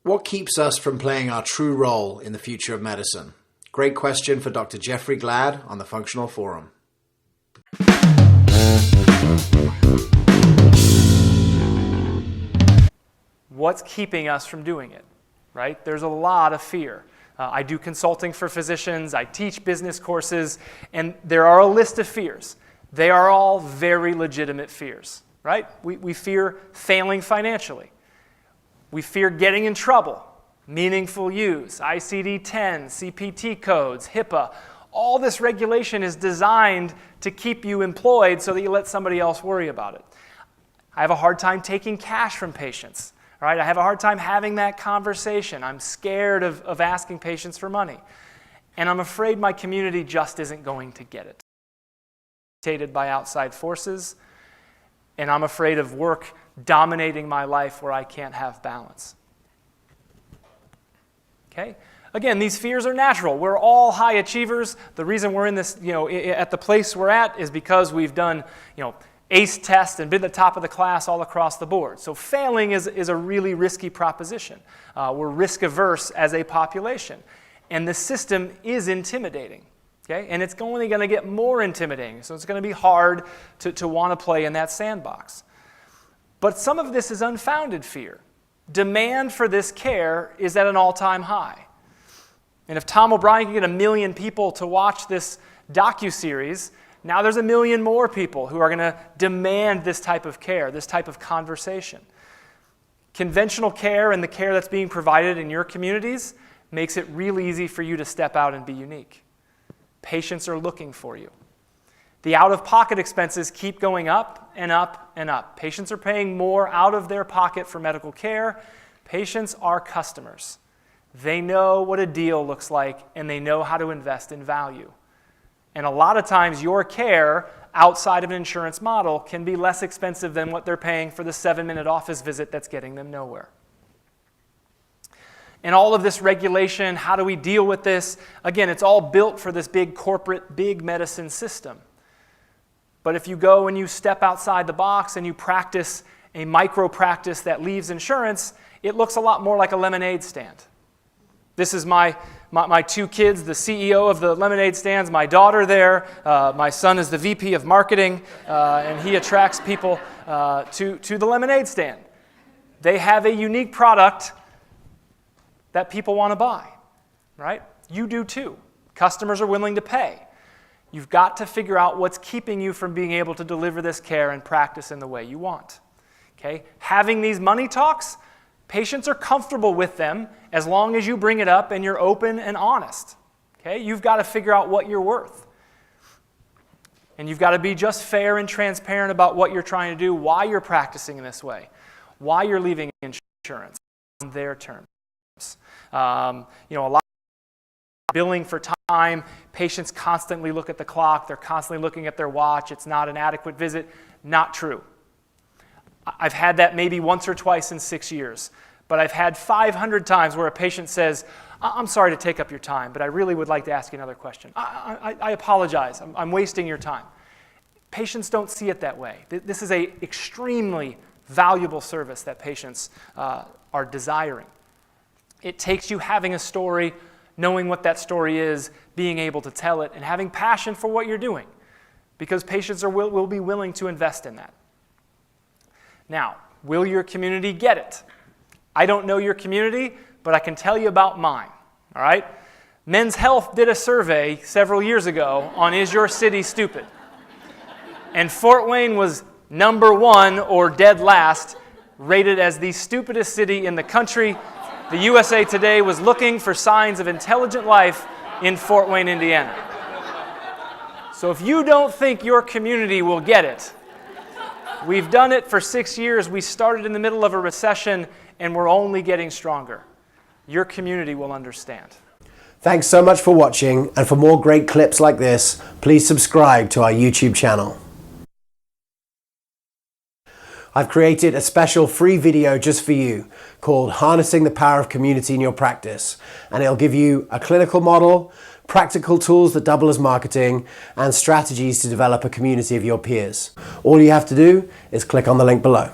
What keeps us from playing our true role in the future of medicine? Great question for Dr. Jeffrey Glad on the Functional Forum. What's keeping us from doing it, right? There's a lot of fear. I do consulting for physicians, I teach business courses, and there are a list of fears. They are all very legitimate fears, right? We fear failing financially. We fear getting in trouble, meaningful use, ICD-10, CPT codes, HIPAA. All this regulation is designed to keep you employed so that you let somebody else worry about it. I have a hard time taking cash from patients, right? I have a hard time having that conversation. I'm scared of asking patients for money. And I'm afraid my community just isn't going to get it. Dictated by outside forces, and I'm afraid of work dominating my life where I can't have balance. Okay? Again, these fears are natural. We're all high achievers. The reason we're in this, at the place we're at is because we've done, ACE tests and been the top of the class all across the board. So failing is a really risky proposition. We're risk averse as a population. And the system is intimidating. Okay? And it's only going to get more intimidating. So it's going to be hard to want to play in that sandbox. But some of this is unfounded fear. Demand for this care is at an all-time high. And if Tom O'Brien can get 1 million people to watch this docuseries, now there's 1 million more people who are going to demand this type of care, this type of conversation. Conventional care and the care that's being provided in your communities makes it really easy for you to step out and be unique. Patients are looking for you. The out-of-pocket expenses keep going up and up and up. Patients are paying more out of their pocket for medical care. Patients are customers. They know what a deal looks like, and they know how to invest in value. And a lot of times, your care outside of an insurance model can be less expensive than what they're paying for the 7-minute office visit that's getting them nowhere. And all of this regulation, how do we deal with this? Again, it's all built for this big corporate, big medicine system. But if you go and you step outside the box and you practice a micro practice that leaves insurance, it looks a lot more like a lemonade stand. This is my 2 kids, the CEO of the lemonade stands, my daughter there. My son is the VP of marketing, and he attracts people to the lemonade stand. They have a unique product that people want to buy, right? You do too. Customers are willing to pay. You've got to figure out what's keeping you from being able to deliver this care and practice in the way you want. Okay? Having these money talks, patients are comfortable with them as long as you bring it up and you're open and honest. Okay? You've got to figure out what you're worth. And you've got to be just fair and transparent about what you're trying to do, why you're practicing in this way, why you're leaving insurance on their terms. A lot of billing for time, patients constantly look at the clock, they're constantly looking at their watch, it's not an adequate visit. Not true. I've had that maybe once or twice in 6 years, but I've had 500 times where a patient says, I'm sorry to take up your time, but I really would like to ask you another question. I apologize, I'm wasting your time. Patients don't see it that way. This is an extremely valuable service that patients are desiring. It takes you having a story, knowing what that story is, being able to tell it, and having passion for what you're doing, because patients will be willing to invest in that. Now, will your community get it? I don't know your community, but I can tell you about mine, all right? Men's Health did a survey several years ago on Is Your City Stupid? And Fort Wayne was number 1 or dead last, rated as the stupidest city in the country. The USA Today was looking for signs of intelligent life in Fort Wayne, Indiana. So if you don't think your community will get it, we've done it for 6 years. We started in the middle of a recession, and we're only getting stronger. Your community will understand. Thanks so much for watching, and for more great clips like this, please subscribe to our YouTube channel. I've created a special free video just for you called Harnessing the Power of Community in Your Practice, and it'll give you a clinical model, practical tools that double as marketing, and strategies to develop a community of your peers. All you have to do is click on the link below.